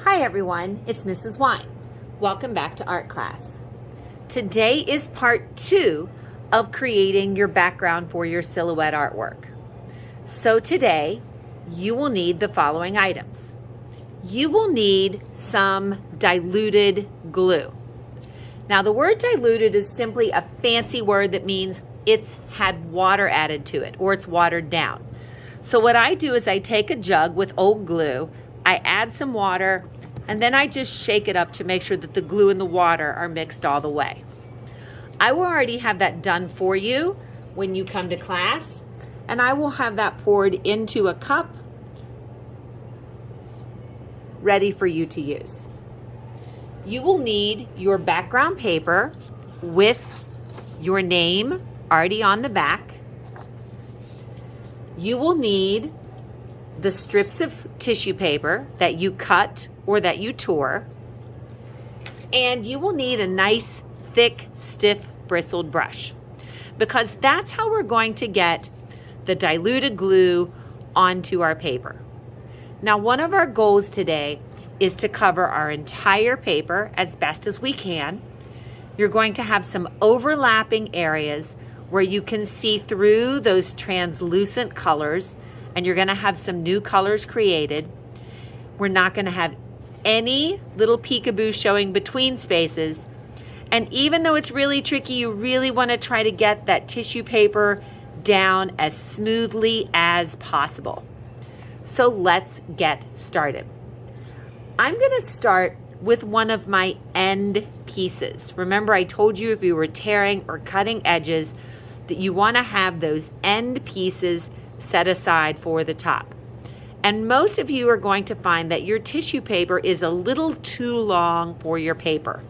Hi everyone, it's Mrs. Wine. Welcome back to art class. Today is part 2 of creating your background for your silhouette artwork. So today you will need the following items. You will need some diluted glue. Now the word diluted is simply a fancy word that means it's had water added to it or it's watered down. So what I do is I take a jug with old glue, I add some water, and then I just shake it up to make sure that the glue and the water are mixed all the way. I will already have that done for you when you come to class, and I will have that poured into a cup ready for you to use. You will need your background paper with your name already on the back. You will need the strips of tissue paper that you cut or that you tore, and you will need a nice, thick, stiff, bristled brush, because that's how we're going to get the diluted glue onto our paper. Now, one of our goals today is to cover our entire paper as best as we can. You're going to have some overlapping areas where you can see through those translucent colors, and you're gonna have some new colors created. We're not gonna have any little peekaboo showing between spaces. And even though it's really tricky, you really wanna try to get that tissue paper down as smoothly as possible. So let's get started. I'm gonna start with one of my end pieces. Remember, I told you if you were tearing or cutting edges, that you want to have those end pieces set aside for the top. And most of you are going to find that your tissue paper is a little too long for your paper.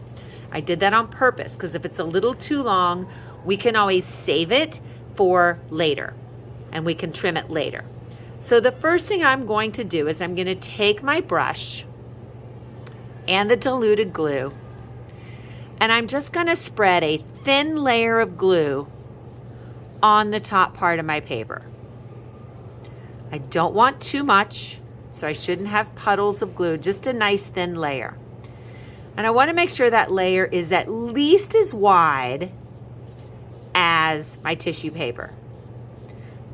I did that on purpose because if it's a little too long, we can always save it for later and we can trim it later. So the first thing I'm going to do is I'm going to take my brush and the diluted glue, and I'm just going to spread a thin layer of glue on the top part of my paper. I don't want too much, so I shouldn't have puddles of glue, just a nice thin layer. And I want to make sure that layer is at least as wide as my tissue paper.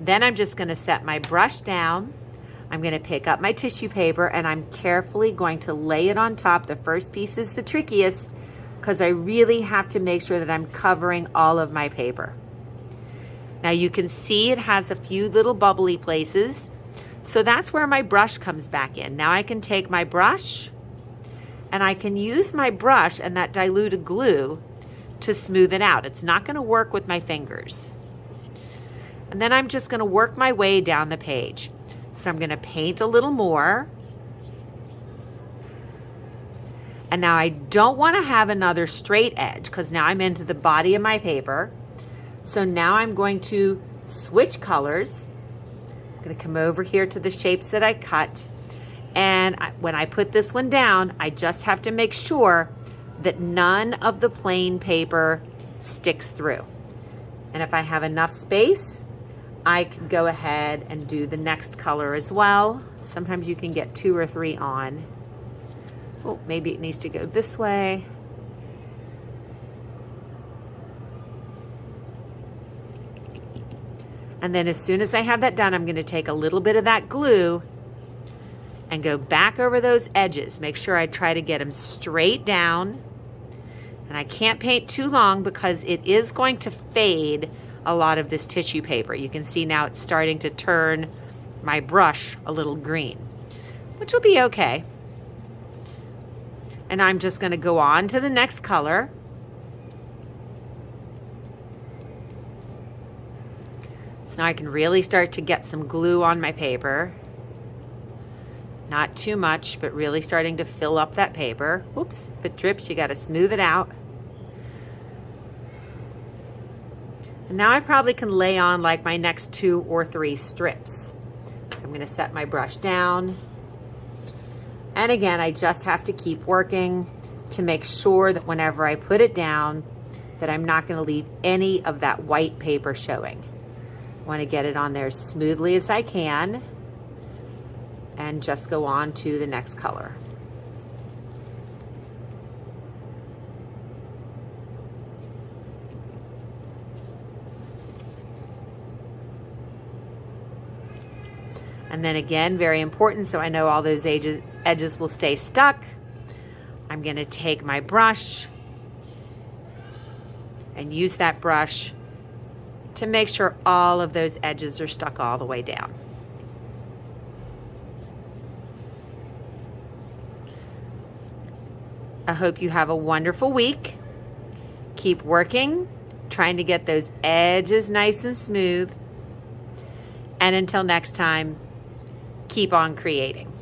Then I'm just going to set my brush down. I'm going to pick up my tissue paper and I'm carefully going to lay it on top. The first piece is the trickiest because I really have to make sure that I'm covering all of my paper. Now you can see it has a few little bubbly places, so that's where my brush comes back in. Now I can take my brush and I can use my brush and that diluted glue to smooth it out. It's not going to work with my fingers. And then I'm just going to work my way down the page. So I'm going to paint a little more. And now I don't want to have another straight edge because now I'm into the body of my paper. So now I'm going to switch colors. I'm going to come over here to the shapes that I cut. And when I put this one down, I just have to make sure that none of the plain paper sticks through. And if I have enough space, I can go ahead and do the next color as well. Sometimes you can get 2 or 3 on. Oh, maybe it needs to go this way. And then as soon as I have that done, I'm going to take a little bit of that glue and go back over those edges. Make sure I try to get them straight down. And I can't paint too long because it is going to fade a lot of this tissue paper. You can see now it's starting to turn my brush a little green, which will be okay. And I'm just going to go on to the next color. So now I can really start to get some glue on my paper. Not too much, but really starting to fill up that paper. Whoops, if it drips, you got to smooth it out. And now I probably can lay on like my next 2 or 3 strips. So I'm going to set my brush down. And again, I just have to keep working to make sure that whenever I put it down, that I'm not going to leave any of that white paper showing. I want to get it on there as smoothly as I can and just go on to the next color. And then again, very important, so I know all those edges will stay stuck, I'm going to take my brush and use that brush to make sure all of those edges are stuck all the way down. I hope you have a wonderful week. Keep working, trying to get those edges nice and smooth. And until next time, keep on creating.